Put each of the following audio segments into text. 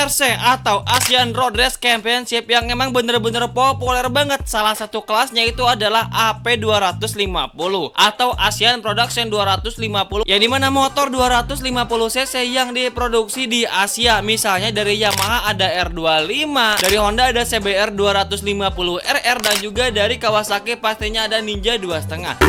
ARC atau Asian Road Race Championship yang emang bener-bener populer banget. Salah satu kelasnya itu adalah AP250 atau Asian Production 250, yang dimana motor 250cc yang diproduksi di Asia. Misalnya dari Yamaha ada R25, dari Honda ada CBR 250 RR, dan juga dari Kawasaki pastinya ada Ninja 2.5.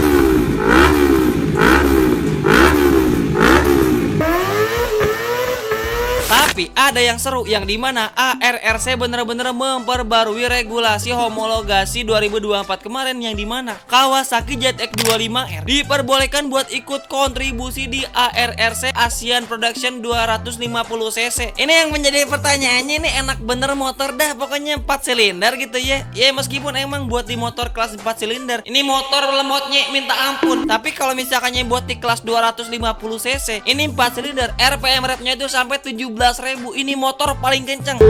Tapi ada yang seru, yang dimana ARRC bener-bener memperbarui regulasi homologasi 2024 kemarin, yang dimana Kawasaki ZX25R diperbolehkan buat ikut kontribusi di ARRC Asian Production 250cc. Ini yang menjadi pertanyaannya, ini enak bener motor dah, pokoknya 4 silinder gitu ya. Ya meskipun emang buat di motor kelas 4 silinder ini motor lemotnya minta ampun, tapi kalau misalkannya buat di kelas 250cc ini 4 silinder, RPM repnya itu sampai 17.000. Ini motor paling kencang.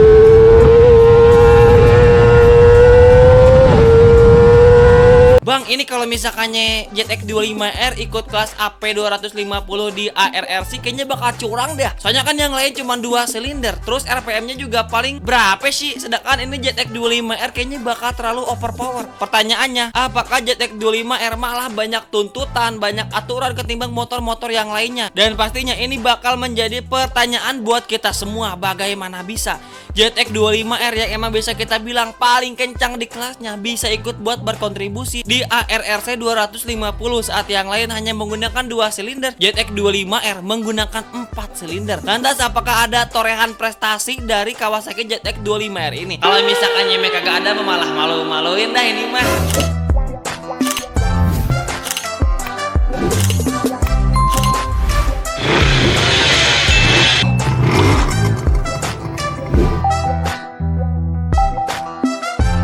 Bang, ini kalau misalkannya ZX25R ikut kelas AP250 di ARRC kayaknya bakal curang dah. Soalnya kan yang lain cuma 2 silinder, terus RPM-nya juga paling berapa sih? Sedangkan ini ZX25R kayaknya bakal terlalu overpower. Pertanyaannya, apakah ZX25R malah banyak tuntutan, banyak aturan ketimbang motor-motor yang lainnya? Dan pastinya ini bakal menjadi pertanyaan buat kita semua. Bagaimana bisa ZX25R yang emang bisa kita bilang paling kencang di kelasnya bisa ikut buat berkontribusi di ARRC 250 saat yang lain hanya menggunakan 2 silinder? ZX25R menggunakan 4 silinder. Lantas apakah ada torehan prestasi dari Kawasaki ZX25R ini? Kalau misalkan mereka kagak ada, malah malu-maluin dah ini mah.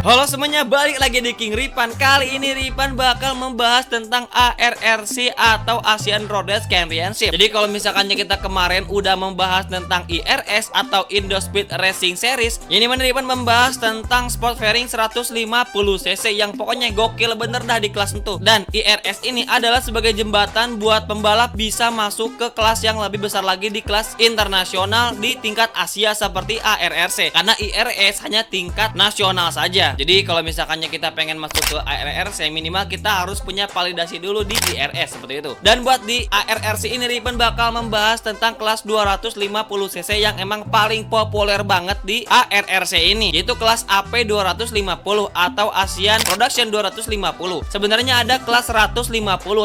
Halo semuanya, balik lagi di King Ripan. Kali ini Ripan bakal membahas tentang ARRC atau Asian Road Race Championship. Jadi kalau misalkannya kita kemarin udah membahas tentang IRS atau Indo Speed Racing Series, ini mana Ripan membahas tentang sport fairing 150cc yang pokoknya gokil bener dah di kelas itu. Dan IRS ini adalah sebagai jembatan buat pembalap bisa masuk ke kelas yang lebih besar lagi di kelas internasional di tingkat Asia seperti ARRC. Karena IRS hanya tingkat nasional saja. Jadi kalau misalkannya kita pengen masuk ke ARRC, minimal kita harus punya validasi dulu di IRS seperti itu. Dan buat di ARRC ini Ripan bakal membahas tentang kelas 250cc yang emang paling populer banget di ARRC ini, yaitu kelas AP250 atau Asian Production 250. Sebenarnya ada kelas 150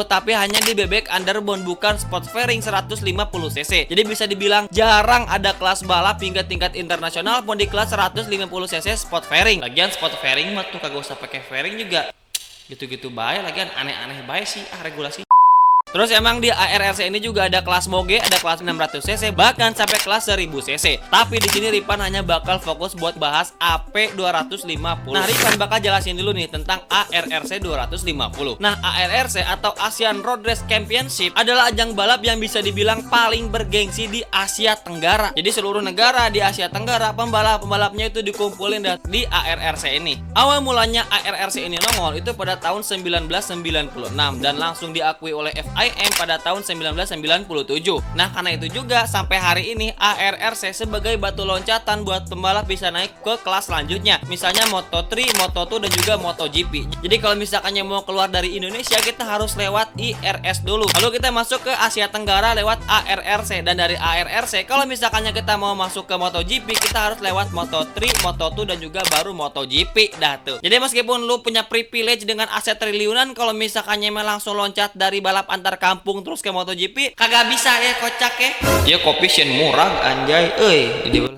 tapi hanya di bebek underbone, bukan sport fairing 150cc. Jadi bisa dibilang jarang ada kelas balap hingga tingkat internasional pun di kelas 150cc sport fairing. Lagian sport fairing mah tuh kagak usah pakai fairing juga gitu-gitu baik, lagian aneh-aneh baik sih regulasi. Terus emang di ARRC ini juga ada kelas moge, ada kelas 600cc, bahkan sampai kelas 1000cc. Tapi di sini Ripan hanya bakal fokus buat bahas AP250. Nah, Ripan bakal jelasin dulu nih tentang ARRC 250. Nah, ARRC atau Asian Road Race Championship adalah ajang balap yang bisa dibilang paling bergengsi di Asia Tenggara. Jadi seluruh negara di Asia Tenggara pembalap-pembalapnya itu dikumpulin di ARRC ini. Awal mulanya ARRC ini nongol itu pada tahun 1996 dan langsung diakui oleh FIM pada tahun 1997. Nah, karena itu juga sampai hari ini ARRC sebagai batu loncatan buat pembalap bisa naik ke kelas selanjutnya. Misalnya Moto3, Moto2 dan juga MotoGP. Jadi kalau misalkannya mau keluar dari Indonesia kita harus lewat IRS dulu. Lalu kita masuk ke Asia Tenggara lewat ARRC, dan dari ARRC kalau misalkannya kita mau masuk ke MotoGP kita harus lewat Moto3, Moto2 dan juga baru MotoGP dah tuh. Jadi meskipun lu punya privilege dengan aset triliunan, kalau misalkannya langsung loncat dari balap antar kampung terus ke MotoGP kagak bisa ya, kocak ya. Ya kopi sien murah anjay euy gitu.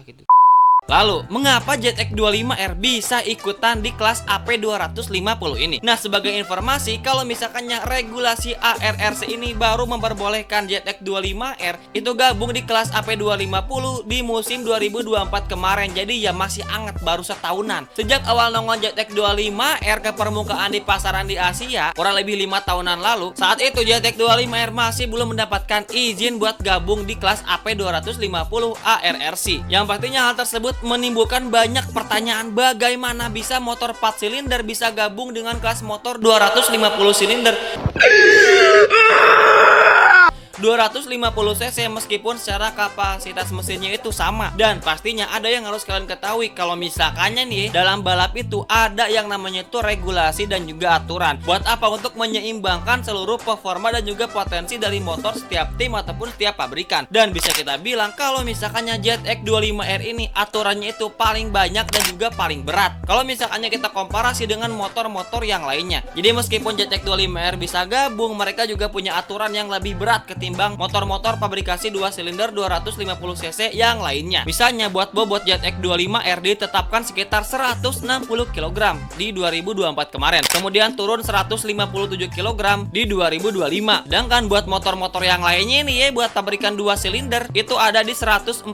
Lalu, mengapa ZX25R bisa ikutan di kelas AP250 ini? Nah, sebagai informasi, kalau misalkannya regulasi ARRC ini baru memperbolehkan ZX25R itu gabung di kelas AP250 di musim 2024 kemarin. Jadi ya masih anget, baru setahunan. Sejak awal nongol ZX25R ke permukaan di pasaran di Asia, kurang lebih 5 tahunan lalu, saat itu ZX25R masih belum mendapatkan izin buat gabung di kelas AP250 ARRC. Yang pastinya hal tersebut menimbulkan banyak pertanyaan, bagaimana bisa motor 4 silinder bisa gabung dengan kelas motor 250 silinder. 2 250 cc meskipun secara kapasitas mesinnya itu sama. Dan pastinya ada yang harus kalian ketahui, kalau misalkannya nih dalam balap itu ada yang namanya itu regulasi dan juga aturan. Buat apa? Untuk menyeimbangkan seluruh performa dan juga potensi dari motor setiap tim ataupun setiap pabrikan. Dan bisa kita bilang kalau misalkannya ZX25R ini aturannya itu paling banyak dan juga paling berat kalau misalkannya kita komparasi dengan motor-motor yang lainnya. Jadi meskipun ZX25R bisa gabung, mereka juga punya aturan yang lebih berat ketimbang motor-motor pabrikasi 2 silinder 250 cc yang lainnya. Misalnya buat bobot ZX25R ditetapkan sekitar 160 kg di 2024 kemarin, kemudian turun 157 kg di 2025. Sedangkan buat motor-motor yang lainnya nih ya, buat pabrikan 2 silinder itu ada di 140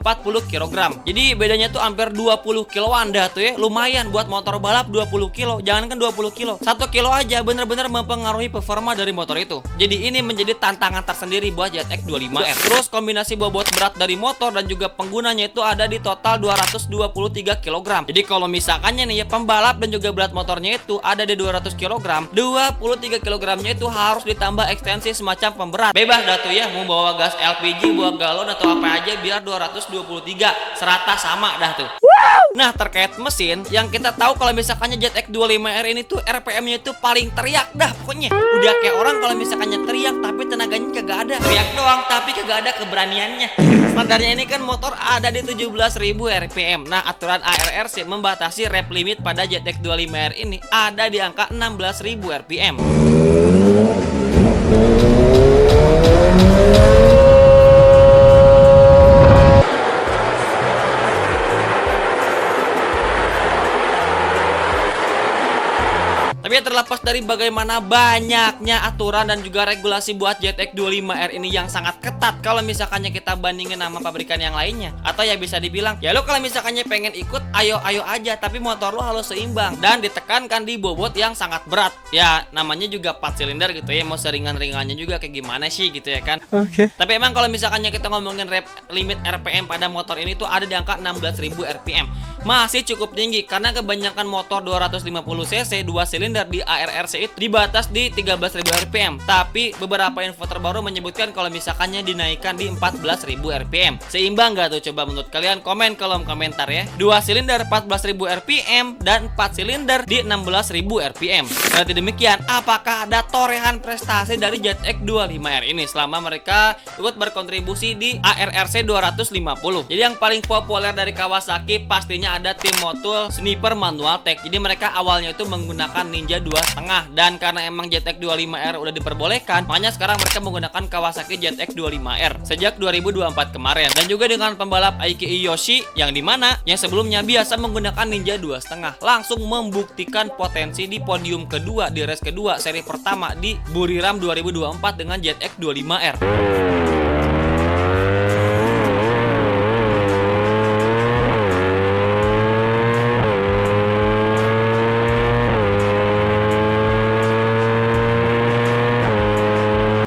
kg. Jadi bedanya tuh hampir 20 kiloan dah tuh ya. Lumayan buat motor balap 20 kilo. Jangankan 20 kilo, 1 kilo aja bener-bener mempengaruhi performa dari motor itu. Jadi ini menjadi tantangan tersendiri buat ZX25R. Terus kombinasi bobot berat dari motor dan juga penggunanya itu ada di total 223 kg. Jadi kalau misalkannya nih ya, pembalap dan juga berat motornya itu ada di 200 kg, 23 kg nya itu harus ditambah ekstensi semacam pemberat. Bebas dah tuh ya, mau bawa gas LPG, bawa galon atau apa aja, biar 223 serata sama dah tuh. Nah, terkait mesin, yang kita tahu kalau misalkannya ZX25R ini tuh RPM-nya itu paling teriak dah pokoknya. Udah kayak orang kalau misalkannya teriak tapi tenaganya kagak ada. Teriak doang tapi kagak ada keberaniannya. Standarnya ini kan motor ada di 17.000 RPM. Nah, aturan ARRC membatasi rep limit pada ZX25R ini ada di angka 16.000 RPM. Tapi terlepas dari bagaimana banyaknya aturan dan juga regulasi buat ZX25R ini yang sangat ketat kalau misalkannya kita bandingin sama pabrikan yang lainnya, atau ya bisa dibilang ya lo kalau misalkannya pengen ikut ayo aja, tapi motor lo harus seimbang dan ditekankan di bobot yang sangat berat. Ya namanya juga 4 silinder gitu ya, mau seringan-ringannya juga kayak gimana sih gitu ya kan. Oke. Tapi emang kalau misalkannya kita ngomongin limit RPM pada motor ini tuh ada di angka 16.000 RPM. Masih cukup tinggi karena kebanyakan motor 250 cc 2 silinder di ARRC itu dibatas di 13.000 RPM. Tapi beberapa info terbaru menyebutkan kalau misalkannya dinaikkan di 14.000 RPM. Seimbang gak tuh? Coba menurut kalian komen kolom komentar ya. 2 silinder 14.000 RPM dan 4 silinder di 16.000 RPM. Berarti demikian, apakah ada torehan prestasi dari ZX25R ini selama mereka ikut berkontribusi di ARRC 250? Jadi yang paling populer dari Kawasaki pastinya ada tim motul Sniper Manual Tech. Jadi mereka awalnya itu menggunakan Ninja 2.5, dan karena emang ZX25R udah diperbolehkan, makanya sekarang mereka menggunakan Kawasaki ZX25R sejak 2024 kemarin. Dan juga dengan pembalap Aiki Yoshi yang dimana yang sebelumnya biasa menggunakan Ninja 2.5 langsung membuktikan potensi di podium kedua di race kedua seri pertama di Buriram 2024 dengan ZX25R.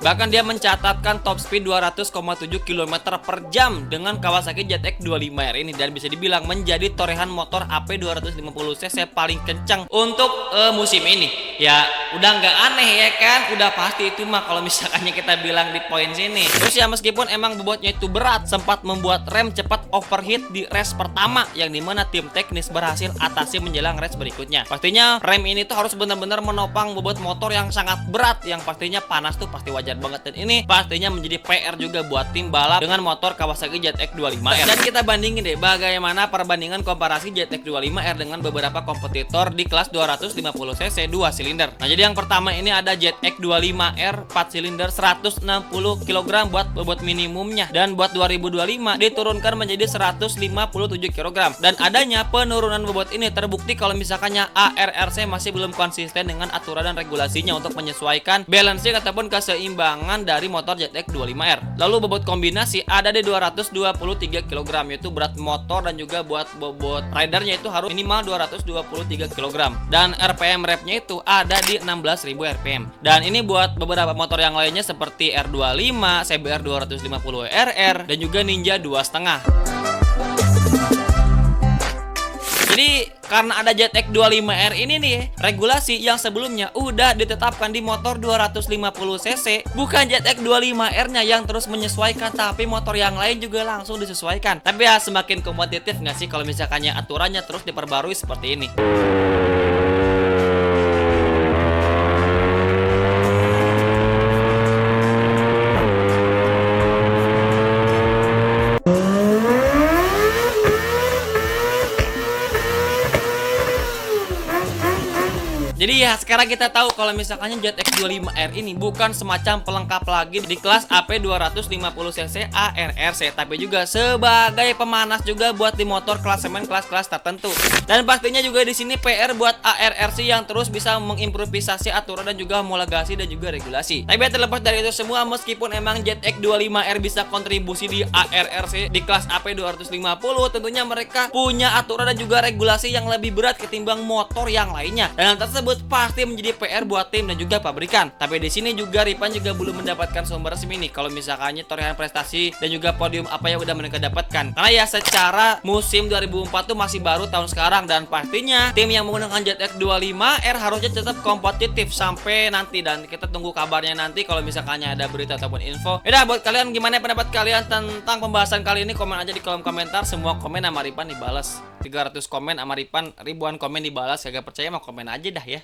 Bahkan dia mencatatkan top speed 200,7 km per jam dengan Kawasaki ZX25R ini, dan bisa dibilang menjadi torehan motor AP 250cc paling kencang untuk musim ini. Ya udah nggak aneh ya kan, udah pasti itu mah kalau misalkannya kita bilang di poin sini. Terus ya meskipun emang bobotnya itu berat, sempat membuat rem cepat overheat di race pertama, yang dimana tim teknis berhasil atasi menjelang race berikutnya. Pastinya rem ini tuh harus benar-benar menopang bobot motor yang sangat berat, yang pastinya panas tuh pasti wajar banget. Dan ini pastinya menjadi PR juga buat tim balap dengan motor Kawasaki ZX25R. Dan kita bandingin deh bagaimana perbandingan komparasi ZX25R dengan beberapa kompetitor di kelas 250cc 2 silinder. Nah, jadi yang pertama ini ada ZX25R 4 silinder 160 kg buat bobot minimumnya, dan buat 2025 diturunkan menjadi 157 kg. Dan adanya penurunan bobot ini terbukti kalau misalkannya ARRC masih belum konsisten dengan aturan dan regulasinya untuk menyesuaikan balancing ataupun keseimbangan dari motor ZX25R. Lalu bobot kombinasi ada di 223 kg, yaitu berat motor dan juga buat bobot ridernya itu harus minimal 223 kg. Dan RPM repnya itu ada di 16.000 RPM. Dan ini buat beberapa motor yang lainnya seperti R25, CBR 250 RR, dan juga Ninja 2.5. Jadi Karena ada JetX 25R ini nih, regulasi yang sebelumnya udah ditetapkan di motor 250cc, bukan JetX 25R-nya yang terus menyesuaikan, tapi motor yang lain juga langsung disesuaikan. Tapi ya semakin kompetitif nggak sih kalau misalkannya aturannya terus diperbarui seperti ini. Jadi ya sekarang kita tahu kalau misalkannya JetX 25R ini bukan semacam pelengkap lagi di kelas AP 250cc ARRC, tapi juga sebagai pemanas juga buat di motor klasemen kelas-kelas tertentu. Dan pastinya juga di sini PR buat ARRC yang terus bisa mengimprovisasi aturan dan juga homologasi dan juga regulasi. Tapi terlepas dari itu semua, meskipun emang JetX 25R bisa kontribusi di ARRC di kelas AP 250, tentunya mereka punya aturan dan juga regulasi yang lebih berat ketimbang motor yang lainnya. Dan hal tersebut pasti menjadi PR buat tim dan juga pabrikan. Tapi di sini juga Ripan juga belum mendapatkan sumber resmi nih kalau misalkannya torehan prestasi dan juga podium apa yang udah mereka dapatkan. Karena ya secara musim 2004 tuh masih baru tahun sekarang, dan pastinya tim yang menggunakan JetX 25R harusnya tetap kompetitif sampai nanti, dan kita tunggu kabarnya nanti kalau misalkannya ada berita ataupun info. Yaudah, buat kalian gimana pendapat kalian tentang pembahasan kali ini? Komen aja di kolom komentar. Semua komen sama Ripan dibalas. 300 komen sama Ripan, ribuan komen dibalas. Kagak percaya mau komen aja dah ya.